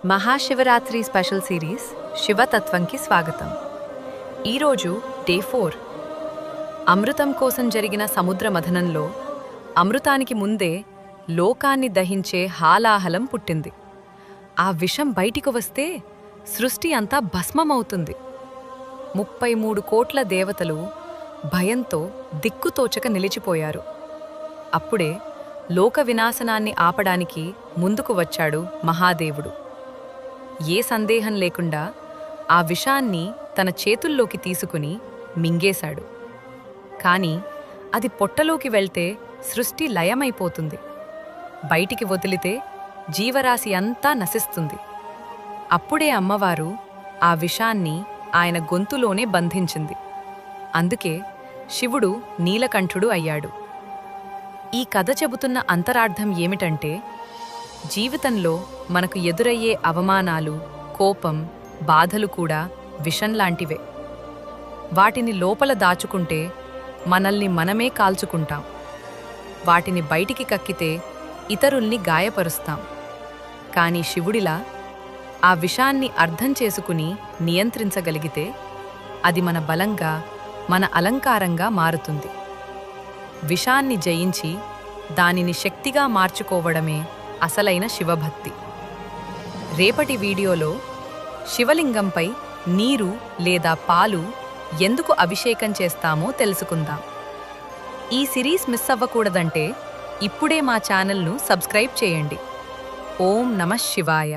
Mahashivratri special series శివతత్వంకి స్వాగతం. ఈరోజు day 4. అమృతం కోసం జరిగిన సముద్ర మథనంలో అమృతానికి ముందే లోకాన్ని దహించే హాలాహలం పుట్టింది. ఆ విషం బయటికి వస్తే సృష్టి అంతా భస్మమవుతుంది. 33 కోట్ల దేవతలు భయంతో దిక్కుతోచక నిలిచిపోయారు. అప్పుడే లోక వినాశనాన్ని ఆపడానికి ముందుకు వచ్చాడు మహాదేవుడు. ఏ సందేహం లేకుండా ఆ విషాన్ని తన చేతుల్లోకి తీసుకుని మింగేశాడు. కాని అది పొట్టలోకి వెళ్తే సృష్టి లయమైపోతుంది. బయటికి వదిలితే జీవరాశి అంతా నశిస్తుంది. అప్పుడే అమ్మవారు ఆ విషాన్ని ఆయన గొంతులోనే బంధించింది. అందుకే శివుడు నీలకంఠుడు అయ్యాడు. ఈ కథ చెబుతున్న అంతరార్థం ఏమిటంటే, జీవితంలో మనకు ఎదురయ్యే అవమానాలు, కోపం, బాధలు కూడా విషంలాంటివే. వాటిని లోపల దాచుకుంటే మనల్ని మనమే కాల్చుకుంటాం. వాటిని బయటికి కక్కితే ఇతరుల్ని గాయపరుస్తాం. కానీ శివుడిలా ఆ విషాన్ని అర్థం చేసుకుని నియంత్రించగలిగితే అది మన బలంగా, మన అలంకారంగా మారుతుంది. విషాన్ని జయించి దానిని శక్తిగా మార్చుకోవడమే అసలైన శివభక్తి. రేపటి వీడియోలో శివలింగంపై నీరు లేదా పాలు ఎందుకు అభిషేకం చేస్తామో తెలుసుకుందాం. ఈ సిరీస్ మిస్ అవ్వకూడదంటే ఇప్పుడే మా ఛానల్ను సబ్స్క్రైబ్ చేయండి. ఓం నమః శివాయ.